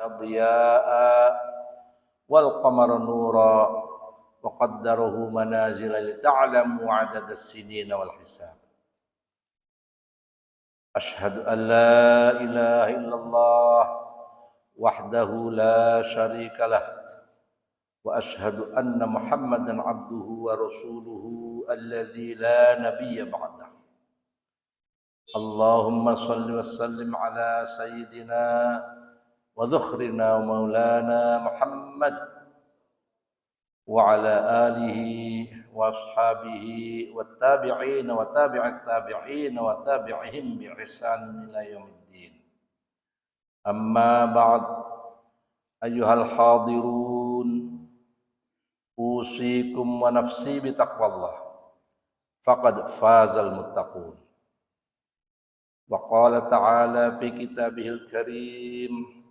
ضياء والقمر نورا وقدره منازل لتعلموا عدد السنين والحساب أشهد أن لا إله إلا الله وحده لا شريك له وأشهد أن محمدا عبده ورسوله الذي لا نبي بعده اللهم صل وسلم على سيدنا وذخرنا ومولانا محمد وعلى آله وأصحابه والتابعين وتابع التابعين وتابعهم بإحسان إلى يوم الدين أما بعد أيها الحاضرون أوصيكم ونفسي بتقوى الله فقد فاز المتقون وقال تعالى في كتابه الكريم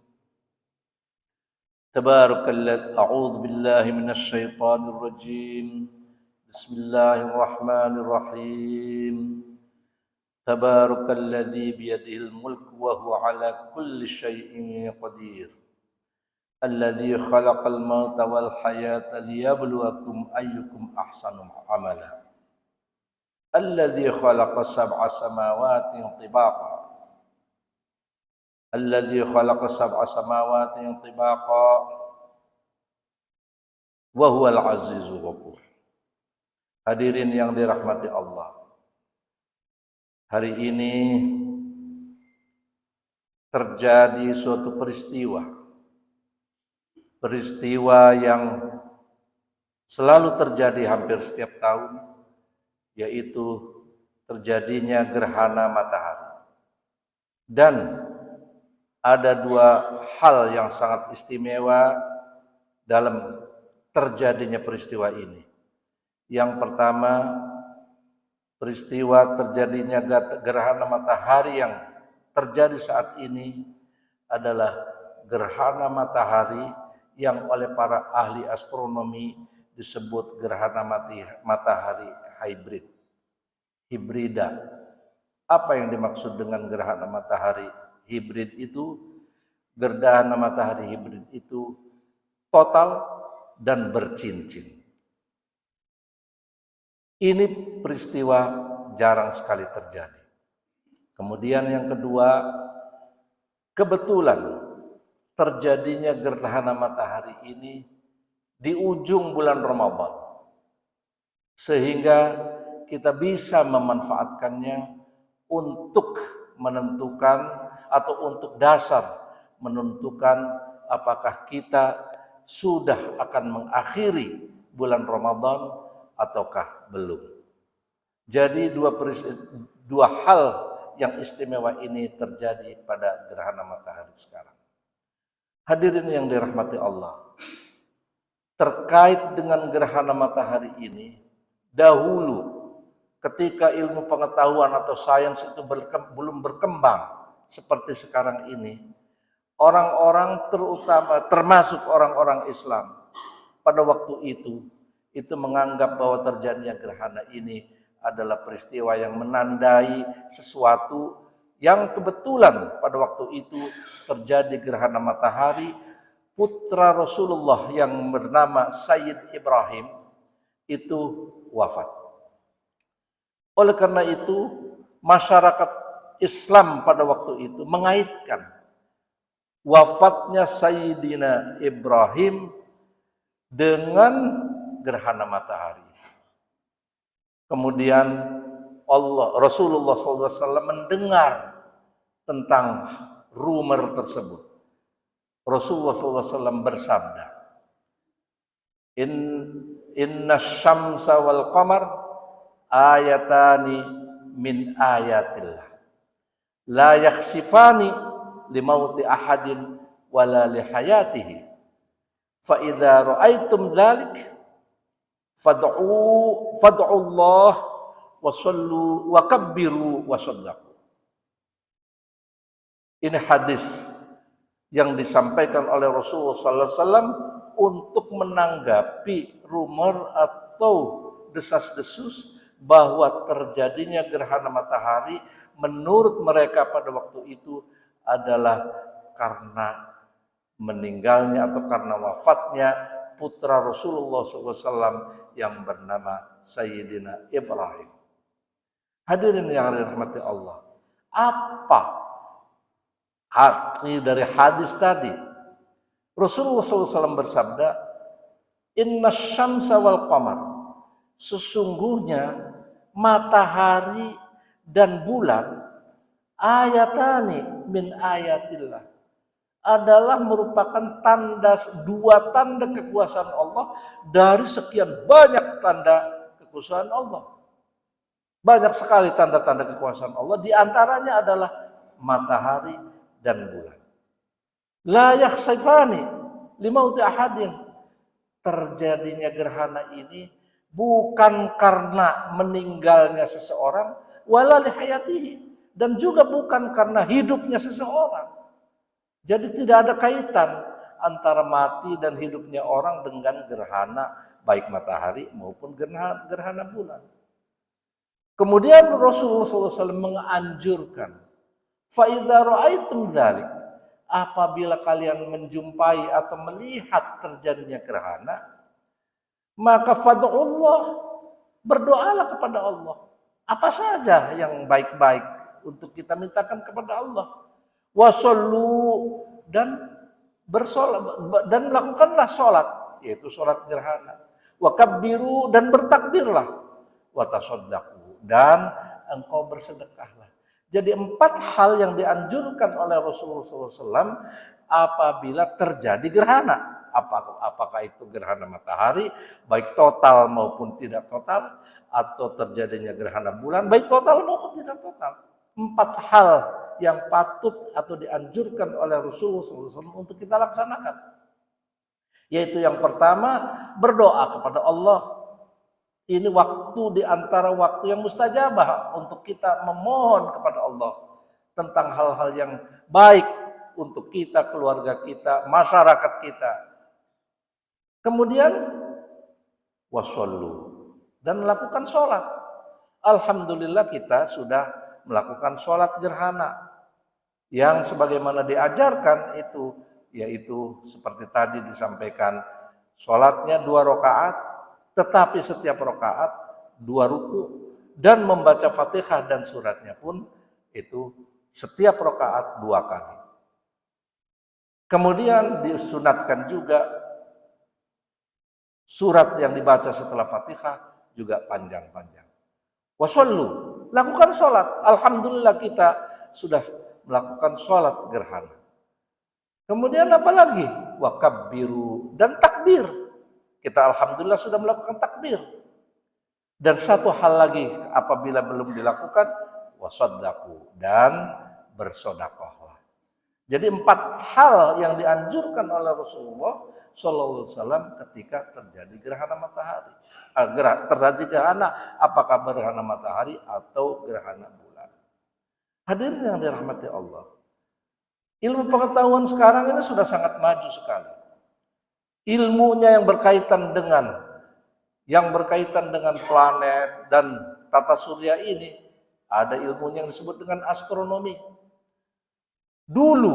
تبارك الذي أعوذ بالله من الشيطان الرجيم بسم الله الرحمن الرحيم تبارك الذي بيده الملك وهو على كل شيء قدير الذي خلق الموت والحياة ليبلوكم أيكم أحسن عملا الذي خلق 7 سماوات طباقا wa huwal azizul ghafur. Hadirin yang dirahmati Allah, hari ini terjadi suatu peristiwa yang selalu terjadi hampir setiap tahun, yaitu terjadinya gerhana matahari. Dan ada 2 hal yang sangat istimewa dalam terjadinya peristiwa ini. Yang pertama, peristiwa terjadinya gerhana matahari yang terjadi saat ini adalah gerhana matahari yang oleh para ahli astronomi disebut gerhana matahari hibrida. Apa yang dimaksud dengan gerhana matahari hibrid itu? Gerhana matahari hibrid itu total dan bercincin. Ini peristiwa jarang sekali terjadi. Kemudian yang kedua, kebetulan terjadinya gerhana matahari ini di ujung bulan Ramadan, sehingga kita bisa memanfaatkannya untuk menentukan atau untuk dasar menentukan apakah kita sudah akan mengakhiri bulan Ramadan ataukah belum. Jadi dua hal yang istimewa ini terjadi pada gerhana matahari sekarang. Hadirin yang dirahmati Allah, terkait dengan gerhana matahari ini, dahulu ketika ilmu pengetahuan atau sains itu belum berkembang seperti sekarang ini, orang-orang termasuk orang-orang Islam pada waktu itu menganggap bahwa terjadinya gerhana ini adalah peristiwa yang menandai sesuatu yang kebetulan pada waktu itu terjadi gerhana matahari. Putra Rasulullah yang bernama Sayyid Ibrahim itu wafat. Oleh karena itu, masyarakat Islam pada waktu itu mengaitkan wafatnya Sayyidina Ibrahim dengan gerhana matahari. Kemudian Rasulullah SAW mendengar tentang rumor tersebut. Rasulullah SAW bersabda, Inna syamsa wal qamar ayatani min ayatillah la yakhsifani limauti ahadin wala lihayatihi fa idza ra'aitum dzalik fad'u Allah wa sallu wa kabbiru wa saddaqu. Ini hadis yang disampaikan oleh Rasulullah SAW untuk menanggapi rumor atau desas-desus bahwa terjadinya gerhana matahari menurut mereka pada waktu itu adalah karena meninggalnya atau karena wafatnya putra Rasulullah SAW yang bernama Sayyidina Ibrahim. Hadirin yang dirahmati Allah, apa arti dari hadis tadi? Rasulullah SAW bersabda, Inna syamsa wal qamar, sesungguhnya matahari dan bulan ayatani min ayatillah, adalah merupakan dua tanda kekuasaan Allah dari sekian banyak tanda kekuasaan Allah. Banyak sekali tanda-tanda kekuasaan Allah, di antaranya adalah matahari dan bulan. La yakhsifani limauti ahadin, terjadinya gerhana ini bukan karena meninggalnya seseorang, wala lihayatihi, dan juga bukan karena hidupnya seseorang. Jadi tidak ada kaitan antara mati dan hidupnya orang dengan gerhana, baik matahari maupun gerhana bulan. Kemudian Rasulullah SAW menganjurkan, فَإِذَا رَأَيْتُمْ ذَلِكَ, apabila kalian menjumpai atau melihat terjadinya gerhana, maka fad'ullah, berdoalah kepada Allah. Apa saja yang baik-baik untuk kita mintakan kepada Allah. Wasallu, dan bersolat, dan lakukanlah solat, yaitu solat gerhana. Wakabbiru, dan bertakbirlah. Watasaddaqu, dan engkau bersedekahlah. Jadi 4 hal yang dianjurkan oleh Rasulullah SAW apabila terjadi gerhana. Apakah itu gerhana matahari, baik total maupun tidak total, atau terjadinya gerhana bulan, baik total maupun tidak total. 4 hal yang patut atau dianjurkan oleh Rasulullah SAW untuk kita laksanakan. Yaitu yang pertama, berdoa kepada Allah. Ini waktu di antara waktu yang mustajabah untuk kita memohon kepada Allah tentang hal-hal yang baik untuk kita, keluarga kita, masyarakat kita. Kemudian wasallu, dan melakukan sholat. Alhamdulillah kita sudah melakukan sholat gerhana yang sebagaimana diajarkan itu, yaitu seperti tadi disampaikan, sholatnya 2 rakaat, tetapi setiap rakaat 2 ruku, dan membaca Fatihah dan suratnya pun itu setiap rakaat 2 kali. Kemudian disunatkan juga surat yang dibaca setelah Fatihah juga panjang-panjang. Wasallu, lakukan sholat. Alhamdulillah kita sudah melakukan sholat gerhana. Kemudian apa lagi? Wakabbiru, dan takbir. Kita alhamdulillah sudah melakukan takbir. Dan satu hal lagi apabila belum dilakukan, wasaddaqu, dan bersodakohlah. Jadi 4 hal yang dianjurkan oleh Rasulullah SAW ketika terjadi gerhana matahari. Terjadi gerhana, apakah gerhana matahari atau gerhana bulan. Hadirin yang dirahmati Allah, ilmu pengetahuan sekarang ini sudah sangat maju sekali. Ilmunya yang berkaitan dengan planet dan tata surya ini, ada ilmunya yang disebut dengan astronomi. Dulu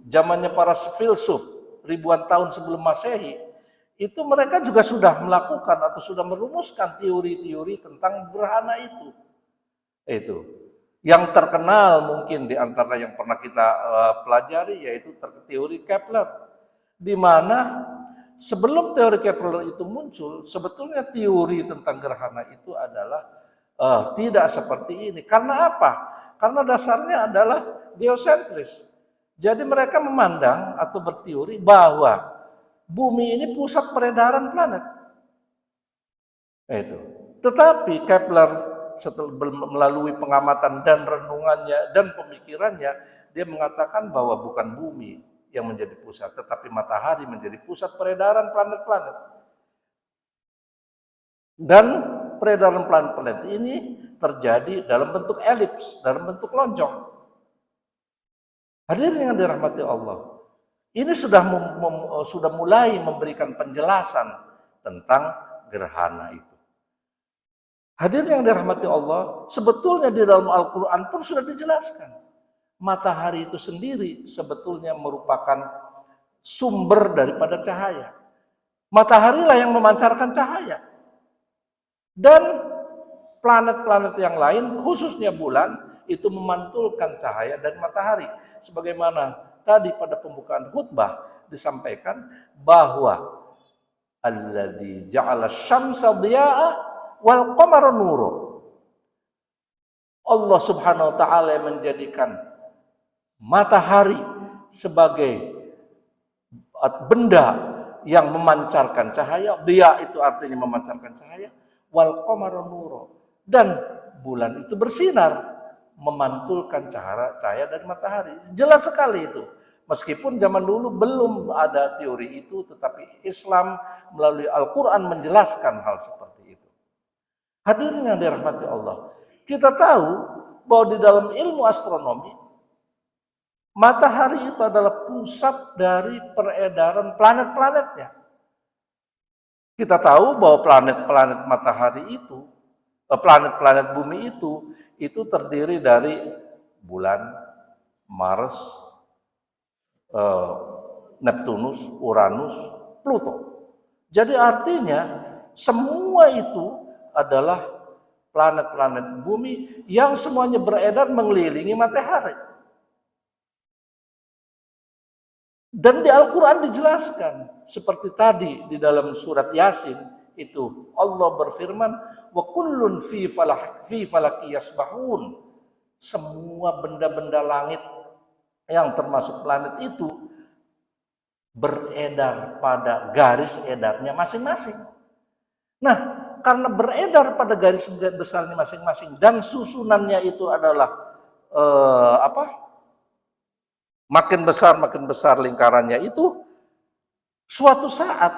zamannya para filsuf ribuan tahun sebelum Masehi, itu mereka juga sudah melakukan atau sudah merumuskan teori-teori tentang gerhana itu. Itu yang terkenal mungkin di antara yang pernah kita pelajari, yaitu teori Kepler, di mana sebelum teori Kepler itu muncul, sebetulnya teori tentang gerhana itu adalah tidak seperti ini. Karena apa? Karena dasarnya adalah geosentris. Jadi mereka memandang atau berteori bahwa bumi ini pusat peredaran planet. Itu. Tetapi Kepler setelah melalui pengamatan dan renungannya dan pemikirannya, dia mengatakan bahwa bukan bumi yang menjadi pusat, tetapi matahari menjadi pusat peredaran planet-planet. Dan peredaran planet-planet ini terjadi dalam bentuk elips, dalam bentuk lonjong. Hadirin yang dirahmati Allah, ini sudah mulai memberikan penjelasan tentang gerhana itu. Hadirin yang dirahmati Allah, sebetulnya di dalam Al-Quran pun sudah dijelaskan. Matahari itu sendiri sebetulnya merupakan sumber daripada cahaya. Mataharilah yang memancarkan cahaya. Dan planet-planet yang lain, khususnya bulan, itu memantulkan cahaya dari matahari. Sebagaimana tadi pada pembukaan khutbah disampaikan bahwa alladzi ja'ala syamsa dhiya'a wal qamara nura. Allah Subhanahu wa taala yang menjadikan matahari sebagai benda yang memancarkan cahaya. Dia itu artinya memancarkan cahaya. Wal qamara nura, dan bulan itu bersinar memantulkan cahaya dari matahari. Jelas sekali itu. Meskipun zaman dulu belum ada teori itu, tetapi Islam melalui Al-Quran menjelaskan hal seperti itu. Hadirin yang dirahmati Allah, kita tahu bahwa di dalam ilmu astronomi, matahari itu adalah pusat dari peredaran planet-planetnya. Kita tahu bahwa planet-planet matahari itu, planet-planet bumi itu terdiri dari bulan, Mars, Neptunus, Uranus, Pluto. Jadi artinya semua itu adalah planet-planet bumi yang semuanya beredar mengelilingi matahari. Dan di Al-Quran dijelaskan seperti tadi di dalam surat Yasin itu Allah berfirman wa kullun fi falaki yasbahun. Semua benda-benda langit yang termasuk planet itu beredar pada garis edarnya masing-masing. Nah, karena beredar pada garis besarnya masing-masing dan susunannya itu adalah makin besar lingkarannya itu, suatu saat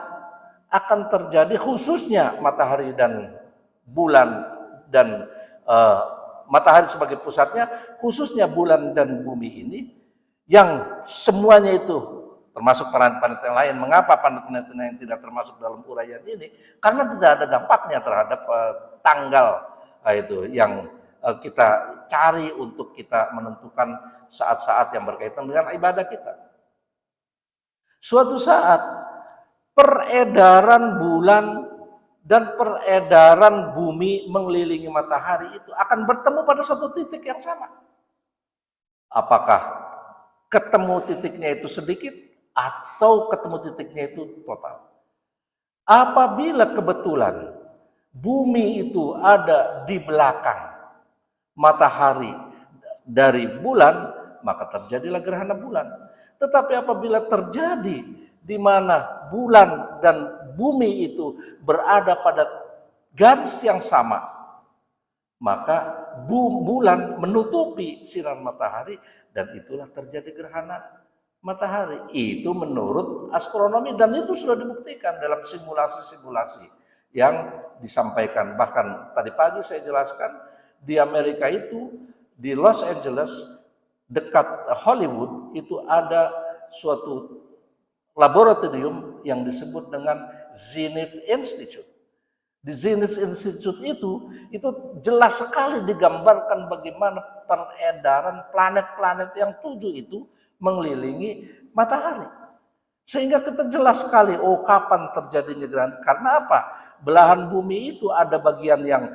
akan terjadi khususnya matahari dan bulan dan matahari sebagai pusatnya, khususnya bulan dan bumi ini, yang semuanya itu termasuk planet-planet yang lain. Mengapa planet-planet yang tidak termasuk dalam uraian ini? Karena tidak ada dampaknya terhadap tanggal itu yang kita cari untuk kita menentukan saat-saat yang berkaitan dengan ibadah kita. Suatu saat peredaran bulan dan peredaran bumi mengelilingi matahari itu akan bertemu pada suatu titik yang sama. Apakah ketemu titiknya itu sedikit atau ketemu titiknya itu total? Apabila kebetulan bumi itu ada di belakang matahari dari bulan, maka terjadilah gerhana bulan. Tetapi apabila terjadi di mana bulan dan bumi itu berada pada garis yang sama, maka bulan menutupi sinar matahari dan itulah terjadi gerhana matahari. Itu menurut astronomi dan itu sudah dibuktikan dalam simulasi-simulasi yang disampaikan. Bahkan tadi pagi saya jelaskan di Amerika itu, di Los Angeles dekat Hollywood itu ada suatu laboratorium yang disebut dengan Zenith Institute. Di Zenith Institute itu jelas sekali digambarkan bagaimana peredaran planet-planet yang 7 itu mengelilingi matahari. Sehingga kita jelas sekali, kapan terjadinya gerhana. Karena apa? Belahan bumi itu ada bagian yang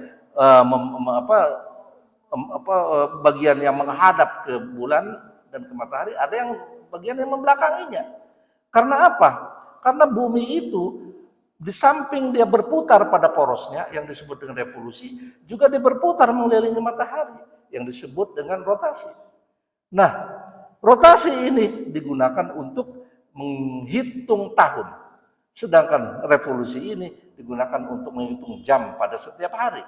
bagian yang menghadap ke bulan dan ke matahari, ada yang bagian yang membelakanginya. Karena apa? Karena bumi itu di samping dia berputar pada porosnya yang disebut dengan revolusi, juga dia berputar mengelilingi matahari yang disebut dengan rotasi. Nah, rotasi ini digunakan untuk menghitung tahun, sedangkan revolusi ini digunakan untuk menghitung jam pada setiap hari.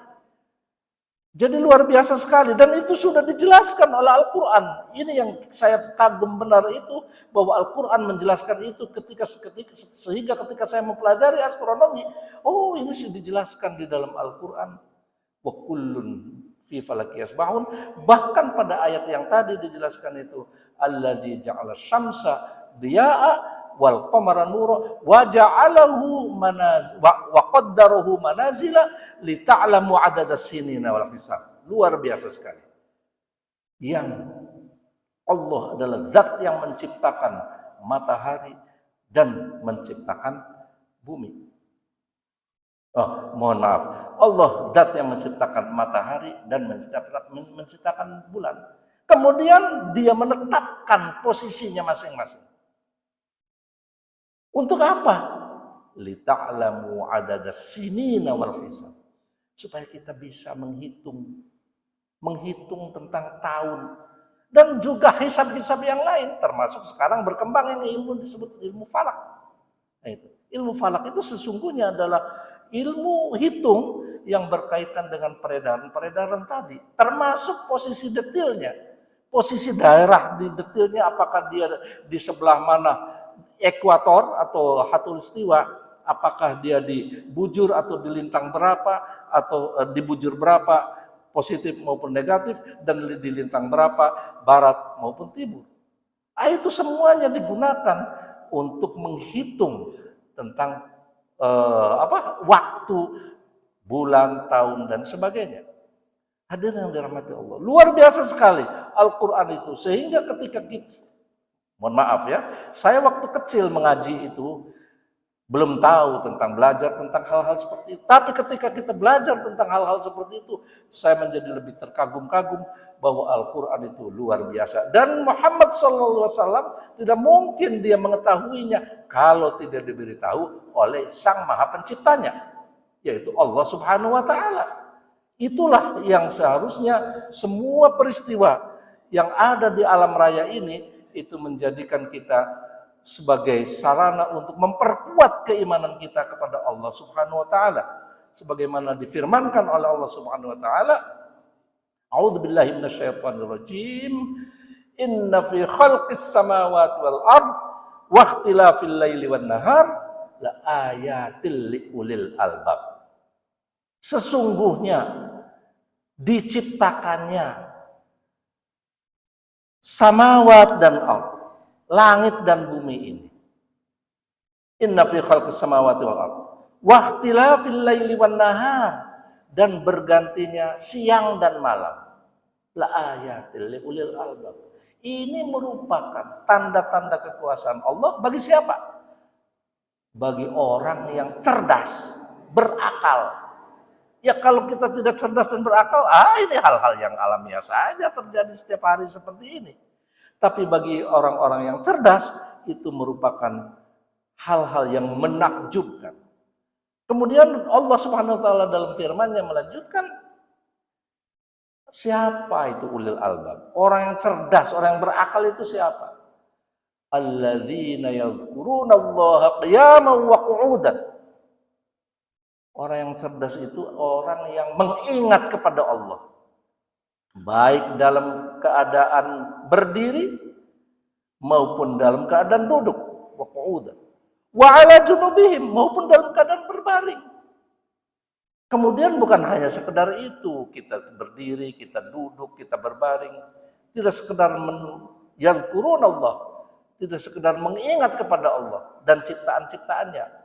Jadi luar biasa sekali dan itu sudah dijelaskan oleh Al-Quran. Ini yang saya kagum benar itu, bahwa Al-Quran menjelaskan itu sehingga ketika saya mempelajari astronomi, ini sudah dijelaskan di dalam Al-Quran. Wa kullun fi falaki yasbahun. Bahkan pada ayat yang tadi dijelaskan itu, alladzi ja'ala syamsa dhiya'a wal qamara nura wa ja'alahu wa qaddarahu manazila li ta'lamu 'adadas sinina wal hisab. Luar biasa sekali. Yang Allah adalah zat yang menciptakan matahari dan menciptakan bumi. Oh, mohon maaf. Allah zat yang menciptakan matahari dan menciptakan bulan. Kemudian dia menetapkan posisinya masing-masing. Untuk apa? Lita'lamu adadas sinina wal hisab. Supaya kita bisa menghitung tentang tahun dan juga hisab-hisab yang lain, termasuk sekarang berkembang yang ilmu disebut ilmu falak. Nah, itu. Ilmu falak itu sesungguhnya adalah ilmu hitung yang berkaitan dengan peredaran tadi, termasuk posisi detilnya, posisi daerah di detilnya, apakah dia di sebelah mana ekuator atau khatulistiwa, apakah dia di bujur atau di lintang berapa, atau di bujur berapa, positif maupun negatif, dan di lintang berapa, barat maupun timur. Itu semuanya digunakan untuk menghitung tentang waktu, bulan, tahun, dan sebagainya. Hadirin yang dirahmati Allah, luar biasa sekali Al-Quran itu, sehingga ketika kita, mohon maaf ya, saya waktu kecil mengaji itu belum tahu tentang belajar tentang hal-hal seperti itu. Tapi ketika kita belajar tentang hal-hal seperti itu, saya menjadi lebih terkagum-kagum bahwa Al-Quran itu luar biasa. Dan Muhammad SAW tidak mungkin dia mengetahuinya kalau tidak diberitahu oleh Sang Maha Penciptanya, yaitu Allah Subhanahu wa Ta'ala. Itulah yang seharusnya semua peristiwa yang ada di alam raya ini itu menjadikan kita sebagai sarana untuk memperkuat keimanan kita kepada Allah Subhanahu wa Ta'ala, sebagaimana difirmankan oleh Allah Subhanahu wa Ta'ala, A'udzubillahi minasyaitonirrajim, inna fi khalqis samawati wal ard wa ikhtilafil laili wan nahar la ayatil liulil albab. Sesungguhnya diciptakannya samawat dan ard, langit dan bumi ini. Inna fi khalqis samawati wal ard wa ikhtilafil laili wan nahar, dan bergantinya siang dan malam. La ayatil liulil albab. Ini merupakan tanda-tanda kekuasaan Allah bagi siapa? Bagi orang yang cerdas, berakal. Ya kalau kita tidak cerdas dan berakal, ini hal-hal yang alamiah saja terjadi setiap hari seperti ini. Tapi bagi orang-orang yang cerdas, itu merupakan hal-hal yang menakjubkan. Kemudian Allah Subhanahu wa Ta'ala dalam firman-Nya melanjutkan, siapa itu ulil albab? Orang yang cerdas, orang yang berakal itu siapa? Alladzina yadhkuruna Allaha qiyaman wa qu'udan. Orang yang cerdas itu orang yang mengingat kepada Allah, baik dalam keadaan berdiri maupun dalam keadaan duduk, wa qu'udan, wa ala junubihim, maupun dalam keadaan berbaring. Kemudian bukan hanya sekedar itu, kita berdiri, kita duduk, kita berbaring, tidak sekedar yadhkurun Allah, tidak sekedar mengingat kepada Allah dan ciptaan-ciptaannya.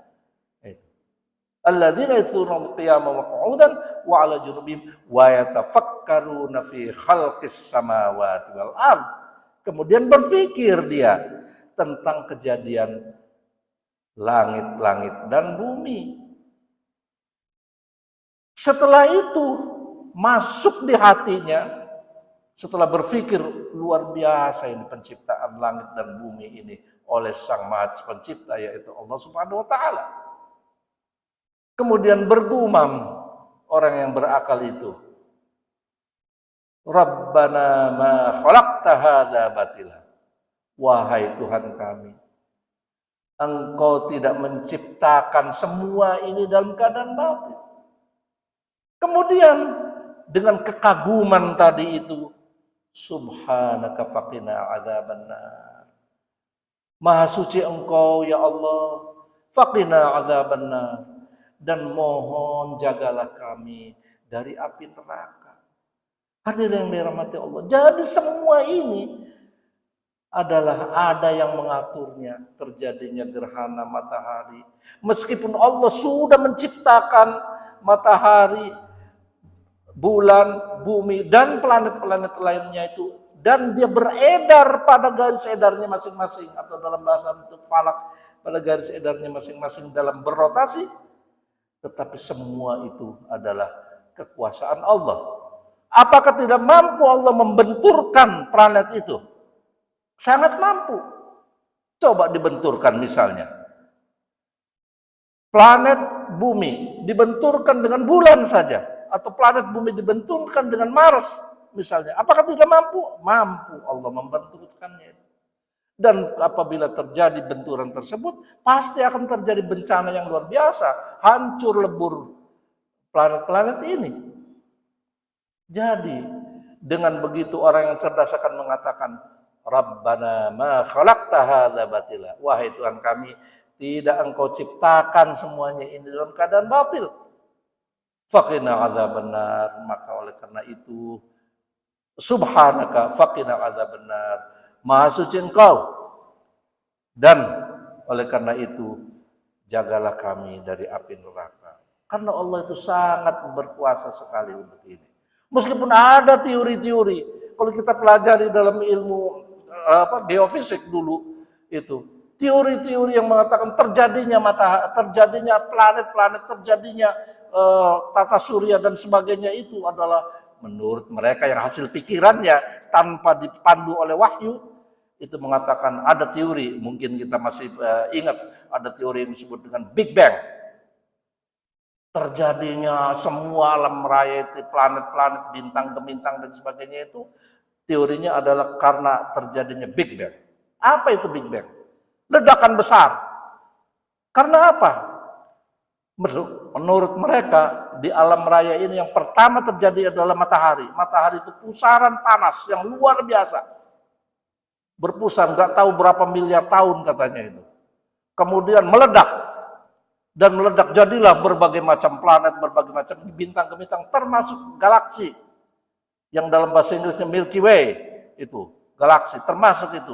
Alladzina yadhkuruna qiyaman wa qu'udan wa 'ala junubihim wa yatafakkaruna fi khalqis samawati wal ard. Kemudian berpikir dia tentang kejadian langit-langit dan bumi. Setelah itu masuk di hatinya, setelah berpikir luar biasa ini penciptaan langit dan bumi ini oleh Sang Maha Pencipta, yaitu Allah Subhanahu wa Ta'ala. Kemudian bergumam orang yang berakal itu, Rabbana ma khalaqta hadza batila. Wahai Tuhan kami, Engkau tidak menciptakan semua ini dalam keadaan batil. Kemudian dengan kekaguman tadi itu, subhanaka faqina adzabannar. Maha suci Engkau ya Allah, faqina adzabannar, dan mohon jagalah kami dari api neraka. Hadirin yang dirahmati Allah. Jadi semua ini adalah ada yang mengaturnya, terjadinya gerhana matahari. Meskipun Allah sudah menciptakan matahari, bulan, bumi, dan planet-planet lainnya itu dan dia beredar pada garis edarnya masing-masing, atau dalam bahasa untuk falak pada garis edarnya masing-masing dalam berrotasi, tetapi semua itu adalah kekuasaan Allah. Apakah tidak mampu Allah membenturkan planet itu? Sangat mampu. Coba dibenturkan misalnya. Planet bumi dibenturkan dengan bulan saja, atau planet bumi dibenturkan dengan Mars misalnya. Apakah tidak mampu? Mampu Allah membenturkannya. Dan apabila terjadi benturan tersebut, pasti akan terjadi bencana yang luar biasa, hancur lebur planet-planet ini. Jadi, dengan begitu orang yang cerdas akan mengatakan, Rabbana ma khalaqta hadza batila. Wahai Tuhan kami, tidak Engkau ciptakan semuanya ini dalam keadaan batil. Faqina azabannar. Maka oleh karena itu, subhanaka faqina azabannar. Maha suci Engkau. Dan oleh karena itu, jagalah kami dari api neraka. Karena Allah itu sangat berkuasa sekali untuk ini. Meskipun ada teori-teori, kalau kita pelajari dalam ilmu geofisik dulu itu, teori-teori yang mengatakan terjadinya matahari, terjadinya planet-planet, terjadinya tata surya dan sebagainya itu adalah menurut mereka yang hasil pikirannya tanpa dipandu oleh wahyu, itu mengatakan ada teori, mungkin kita masih ingat, ada teori yang disebut dengan Big Bang. Terjadinya semua alam raya itu, planet-planet, bintang-bintang dan sebagainya itu, teorinya adalah karena terjadinya Big Bang. Apa itu Big Bang? Ledakan besar. Karena apa? Menurut mereka, di alam raya ini yang pertama terjadi adalah matahari. Matahari itu pusaran panas yang luar biasa. Berpusar, nggak tahu berapa miliar tahun katanya itu. Kemudian meledak. Dan meledak jadilah berbagai macam planet, berbagai macam bintang-bintang, termasuk galaksi. Yang dalam bahasa Inggrisnya Milky Way, itu galaksi, termasuk itu.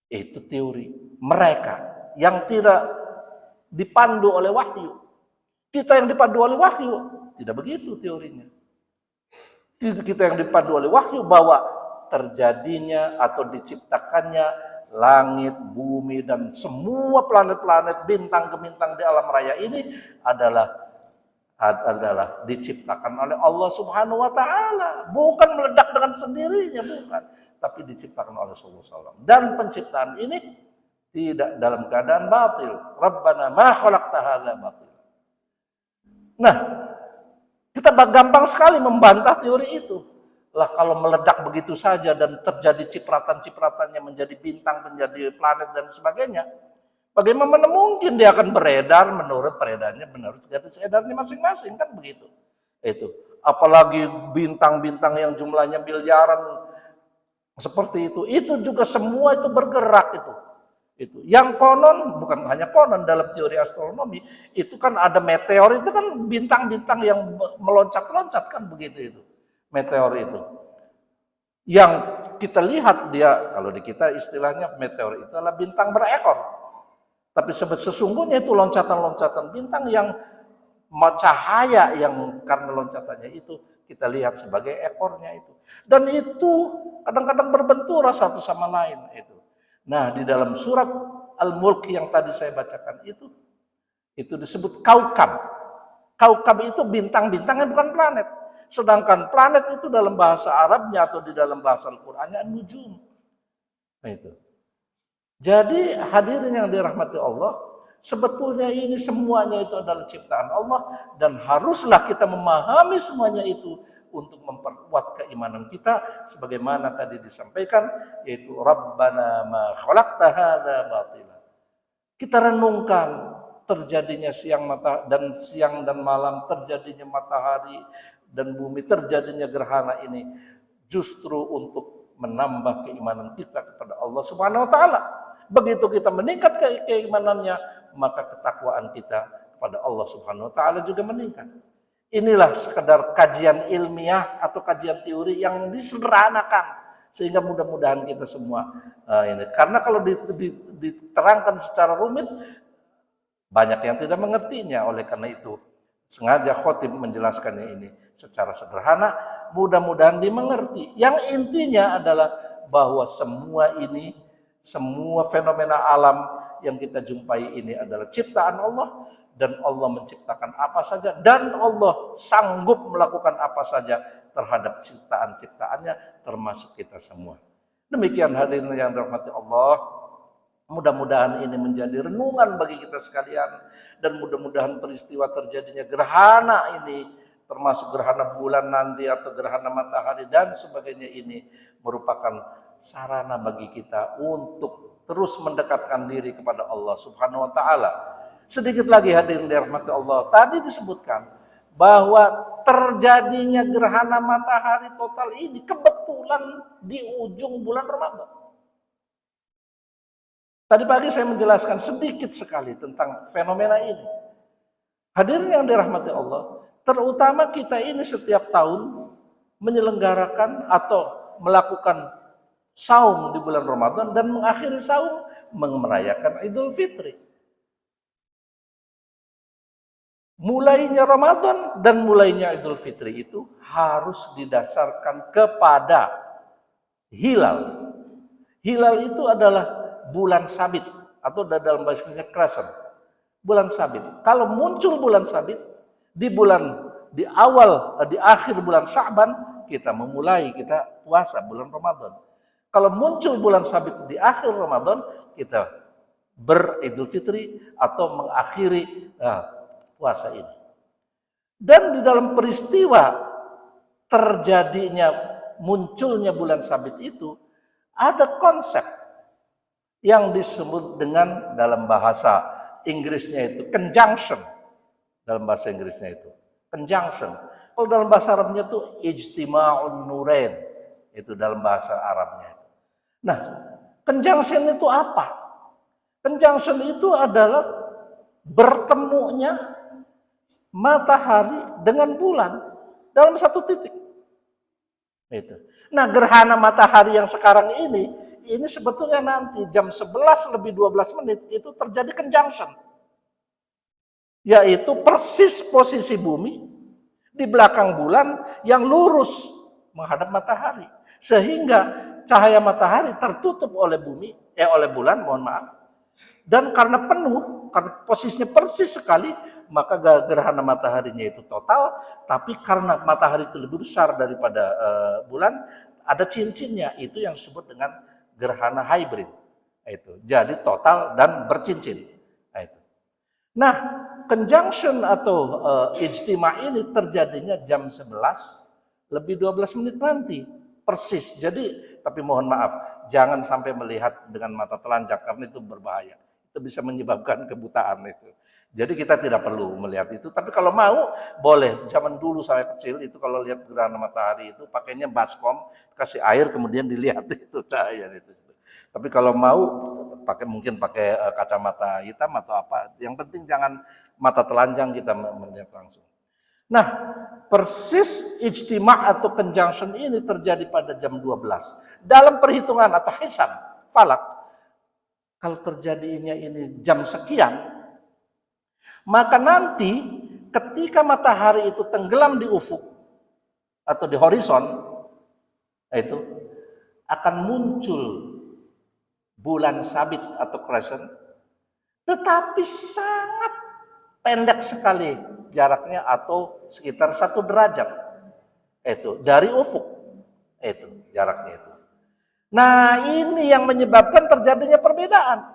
Itu teori mereka yang tidak dipandu oleh wahyu. Kita yang dipandu oleh wahyu, tidak begitu teorinya. Kita yang dipandu oleh wahyu bahwa terjadinya atau diciptakannya langit, bumi, dan semua planet-planet, bintang-bintang di alam raya ini adalah diciptakan oleh Allah Subhanahu wa taala, bukan meledak dengan sendirinya, bukan, tapi diciptakan oleh Allah. Dan penciptaan ini tidak dalam keadaan batil. Rabbana ma khalaqta hadza batil. Nah, kita gampang sekali membantah teori itu. Lah kalau meledak begitu saja dan terjadi cipratan-cipratannya menjadi bintang, menjadi planet dan sebagainya, bagaimana mungkin dia akan beredar menurut peredarannya, menurut garis edarnya masing-masing, kan begitu. Itu. Apalagi bintang-bintang yang jumlahnya miliaran seperti itu juga semua itu bergerak itu. Yang konon, bukan hanya konon, dalam teori astronomi itu kan ada meteor, itu kan bintang-bintang yang meloncat-loncat, kan begitu itu. Meteor itu yang kita lihat, dia kalau di kita istilahnya meteor itu adalah bintang berekor, tapi sesungguhnya itu loncatan-loncatan bintang yang cahaya yang karena loncatannya itu kita lihat sebagai ekornya itu, dan itu kadang-kadang berbenturan satu sama lain itu. Nah, di dalam surat Al-Mulk yang tadi saya bacakan itu disebut kaukab. Kaukab itu bintang-bintangnya, bukan planet. Sedangkan planet itu dalam bahasa Arabnya atau di dalam bahasa Al-Qur'annya nujum. Nah itu. Jadi hadirin yang dirahmati Allah, sebetulnya ini semuanya itu adalah ciptaan Allah, dan haruslah kita memahami semuanya itu untuk memperkuat keimanan kita sebagaimana tadi disampaikan, yaitu Rabbana ma khalaqta hadza batila. Kita renungkan terjadinya siang dan malam, terjadinya matahari dan bumi, terjadinya gerhana ini justru untuk menambah keimanan kita kepada Allah Subhanahu wa taala. Begitu kita meningkat keimanannya, maka ketakwaan kita kepada Allah Subhanahu wa taala juga meningkat. Inilah sekedar kajian ilmiah atau kajian teori yang disederhanakan sehingga mudah-mudahan kita semua ini. Karena kalau diterangkan secara rumit, banyak yang tidak mengertinya. Oleh karena itu, Sengaja khotib menjelaskannya ini secara sederhana, mudah-mudahan dimengerti. Yang intinya adalah bahwa semua ini, semua fenomena alam yang kita jumpai ini adalah ciptaan Allah, dan Allah menciptakan apa saja, dan Allah sanggup melakukan apa saja terhadap ciptaan-ciptaannya, termasuk kita semua. Demikian hadirin yang dirahmati Allah. Mudah-mudahan ini menjadi renungan bagi kita sekalian, dan mudah-mudahan peristiwa terjadinya gerhana ini, termasuk gerhana bulan nanti atau gerhana matahari dan sebagainya, ini merupakan sarana bagi kita untuk terus mendekatkan diri kepada Allah Subhanahu wa taala. Sedikit lagi hadirin dirahmati Allah, tadi disebutkan bahwa terjadinya gerhana matahari total ini kebetulan di ujung bulan Ramadan. Tadi pagi saya menjelaskan sedikit sekali tentang fenomena ini. Hadirin yang dirahmati Allah, terutama kita ini setiap tahun menyelenggarakan atau melakukan saum di bulan Ramadan dan mengakhiri saum merayakan Idul Fitri. Mulainya Ramadan dan mulainya Idul Fitri itu harus didasarkan kepada hilal. Hilal itu adalah bulan sabit atau dalam bahasa Inggrisnya crescent, bulan sabit. Kalau muncul bulan sabit di akhir bulan Sya'ban, kita puasa bulan Ramadan. Kalau muncul bulan sabit di akhir Ramadan, kita beridul fitri atau mengakhiri puasa ini. Dan di dalam peristiwa terjadinya munculnya bulan sabit itu ada konsep yang disebut dengan dalam bahasa Inggrisnya itu conjunction. Dalam bahasa Inggrisnya itu conjunction. Kalau dalam bahasa Arabnya itu ijtima'un nurain. Itu dalam bahasa Arabnya. Nah, conjunction itu apa? Conjunction itu adalah bertemunya matahari dengan bulan dalam satu titik. Itu. Nah, gerhana matahari yang sekarang ini sebetulnya nanti jam 11 lebih 12 menit itu terjadi conjunction. Yaitu persis posisi bumi di belakang bulan yang lurus menghadap matahari. Sehingga cahaya matahari tertutup oleh bulan, mohon maaf. Dan karena penuh, karena posisinya persis sekali, maka gerhana mataharinya itu total. Tapi karena matahari itu lebih besar daripada bulan, ada cincinnya. Itu yang disebut dengan gerhana hybrid. Itu. Jadi total dan bercincin. Nah, conjunction atau ijtima ini terjadinya jam 11 lebih 12 menit nanti. Persis. Jadi, tapi mohon maaf, jangan sampai melihat dengan mata telanjang karena itu berbahaya. Itu bisa menyebabkan kebutaan itu. Jadi kita tidak perlu melihat itu. Tapi kalau mau, boleh. Zaman dulu saya kecil itu kalau lihat gerhana matahari itu pakainya baskom, kasih air kemudian dilihat itu cahaya itu. Tapi kalau mau mungkin pakai kacamata hitam atau apa. Yang penting jangan mata telanjang kita melihat langsung. Nah, persis ijtima' atau conjunction ini terjadi pada jam 12. Dalam perhitungan atau hisab, falak, kalau terjadinya ini jam sekian, maka nanti ketika matahari itu tenggelam di ufuk atau di horizon, itu akan muncul bulan sabit atau crescent, tetapi sangat pendek sekali jaraknya atau sekitar 1 derajat. Itu dari ufuk. Itu jaraknya itu. Nah, ini yang menyebabkan terjadinya perbedaan.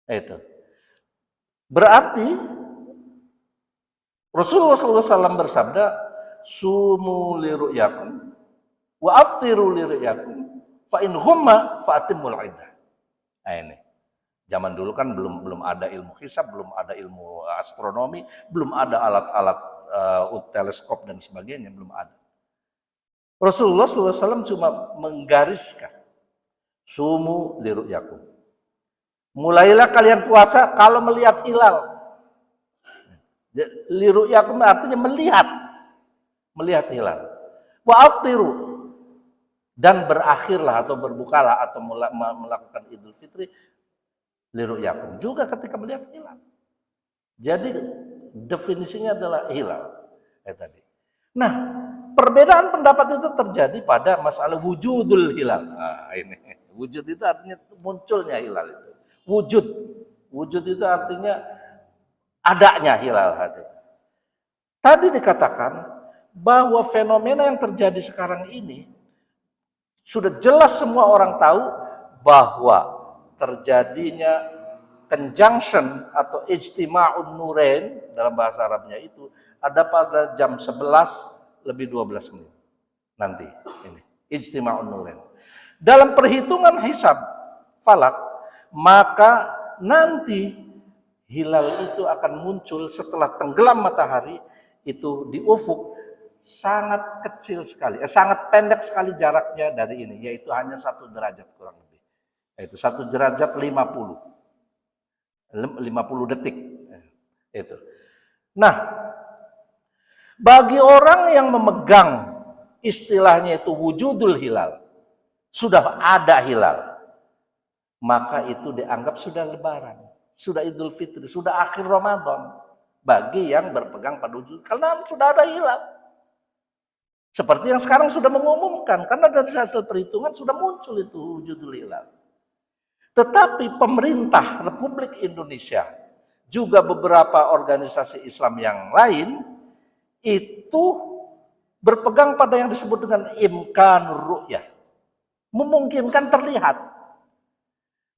Itu. Berarti Rasulullah SAW bersabda, "Sumu li ru'yakum wa aftiru li ru'yakum fa in humma fa atimul iddah." Nah, ini. Zaman dulu kan belum ada ilmu hisab, belum ada ilmu astronomi, belum ada alat-alat teleskop dan sebagainya, belum ada. Rasulullah SAW cuma menggariskan, "Sumu li ru'yakum." Mulailah kalian puasa kalau melihat hilal. Li ru'yakum artinya melihat hilal. Wa aftiru, dan berakhirlah atau berbukalah atau melakukan Idul Fitri li ru'yakum juga ketika melihat hilal. Jadi Definisinya adalah hilal. Tadi. Nah, perbedaan pendapat itu terjadi pada masalah wujudul hilal. Nah, ini wujud itu artinya munculnya hilal itu. Wujud, wujud itu artinya adanya hilal. Tadi dikatakan bahwa fenomena yang terjadi sekarang ini sudah jelas semua orang tahu bahwa terjadinya conjunction atau ijtima'un nurain dalam bahasa Arabnya itu ada pada jam 11 lebih 12 menit. Nanti ini ijtima'un nurain. Dalam perhitungan hisab falak, maka nanti hilal itu akan muncul setelah tenggelam matahari itu di ufuk sangat kecil sekali, sangat pendek sekali jaraknya dari ini, yaitu hanya 1 derajat kurang lebih. Yaitu 1 derajat 50 detik. Itu. Nah, bagi orang yang memegang istilahnya itu wujudul hilal, sudah ada hilal, maka itu dianggap sudah lebaran, sudah Idul Fitri, sudah akhir Ramadan bagi yang berpegang pada wujud, karena sudah ada hilal. Seperti yang sekarang sudah mengumumkan, karena dari hasil perhitungan sudah muncul itu wujudul hilal. Tetapi pemerintah Republik Indonesia, juga beberapa organisasi Islam yang lain, itu berpegang pada yang disebut dengan imkanur ru'yah. Memungkinkan terlihat.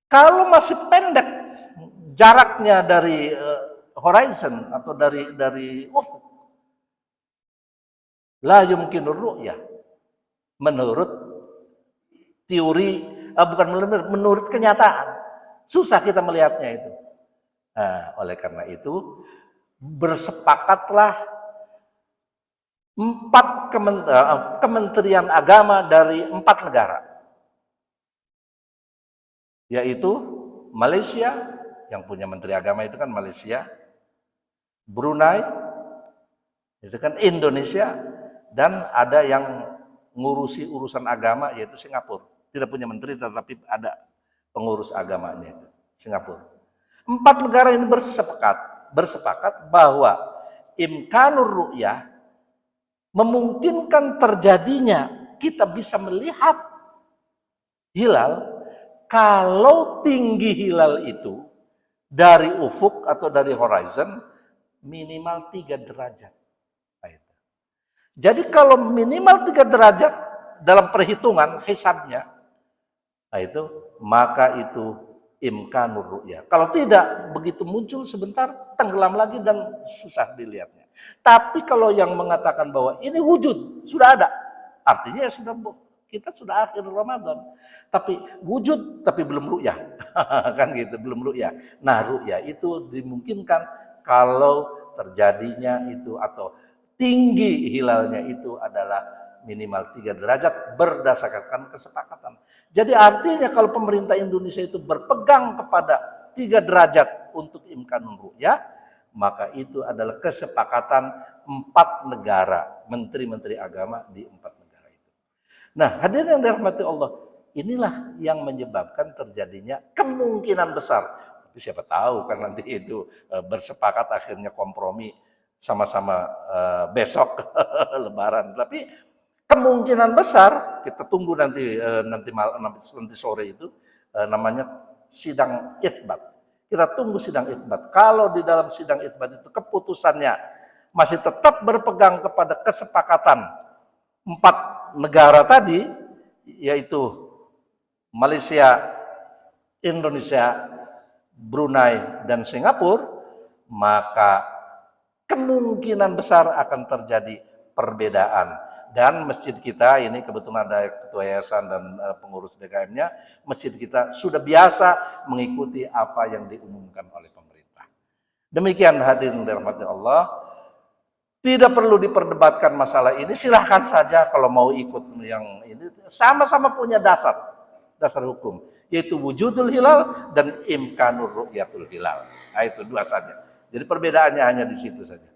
Kalau masih pendek jaraknya dari horizon atau dari ufuk, la yumkinur ru'yah. Menurut teori, menurut kenyataan, susah kita melihatnya itu. Nah, oleh karena itu bersepakatlah 4 kementerian agama dari 4 negara, yaitu Malaysia, yang punya menteri agama itu kan Malaysia, Brunei, itu kan Indonesia, dan ada yang ngurusi urusan agama yaitu Singapura. Tidak punya menteri tetapi ada pengurus agamanya itu, Singapura. 4 negara ini bersepakat bahwa imkanur ru'yah memungkinkan terjadinya kita bisa melihat hilal kalau tinggi hilal itu dari ufuk atau dari horizon minimal 3 derajat. Jadi kalau minimal 3 derajat dalam perhitungan hisabnya, maka itu imkanur ru'yah. Kalau tidak, begitu muncul sebentar, tenggelam lagi dan susah dilihatnya. Tapi kalau yang mengatakan bahwa ini wujud, sudah ada, artinya ya kita sudah akhir Ramadan. Tapi wujud, tapi belum ru'yah. Kan gitu, belum ru'yah. Nah, ru'yah itu dimungkinkan kalau terjadinya itu atau tinggi hilalnya itu adalah minimal 3 derajat berdasarkan kesepakatan. Jadi artinya kalau pemerintah Indonesia itu berpegang kepada 3 derajat untuk imkanun ru'yah, maka itu adalah kesepakatan 4 negara, menteri-menteri agama di 4 negara itu. Nah, hadirin yang dirahmati Allah, inilah yang menyebabkan terjadinya kemungkinan besar. Tapi siapa tahu kan nanti itu bersepakat akhirnya kompromi sama-sama besok Lebaran. Tapi kemungkinan besar kita tunggu nanti sore itu namanya sidang itsbat. Kita tunggu sidang itsbat. Kalau di dalam sidang itsbat itu keputusannya masih tetap berpegang kepada kesepakatan 4 negara tadi, yaitu Malaysia, Indonesia, Brunei, dan Singapura, maka kemungkinan besar akan terjadi perbedaan. Dan masjid kita ini kebetulan ada ketua yayasan dan pengurus DKM-nya, masjid kita sudah biasa mengikuti apa yang diumumkan oleh pemerintah. Demikian hadirin dirahmati Allah, tidak perlu diperdebatkan masalah ini, silahkan saja kalau mau ikut yang ini, sama-sama punya dasar hukum, yaitu wujudul hilal dan imkanur ru'yatul hilal. Nah, itu 2 saja. Jadi perbedaannya hanya di situ saja.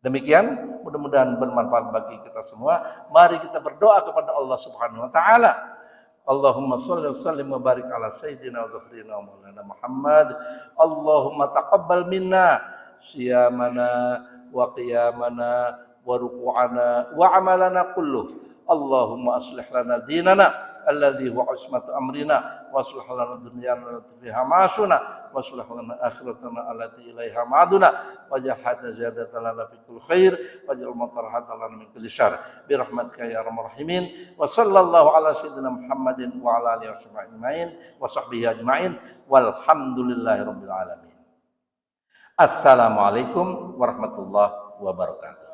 Demikian, mudah-mudahan bermanfaat bagi kita semua. Mari kita berdoa kepada Allah Subhanahu wa taala. Allahumma shalli wa sallim wa barik ala sayyidina wa dhikhrina wa maulana Muhammad. Allahumma taqabbal minna siyamana wa qiyamana wa ruku'ana wa amalana kulluh. Allahumma aslih lana dinana alladhi huwa ismatu amrina wa aslih lana dunyana allati fiha ma'asuna wa aslih lana akhiratana allati ilaiha ma'aduna waj'al hadza ziyadatan lana fi kulli khair waj'al matarahatan lana min kulli syarr bi rahmatika ya arhamar rahimin wa sallallahu ala sayyidina Muhammadin wa ala alihi wa sahbihi ajma'in walhamdulillahi rabbil alamin. Assalamualaikum warahmatullahi wabarakatuh.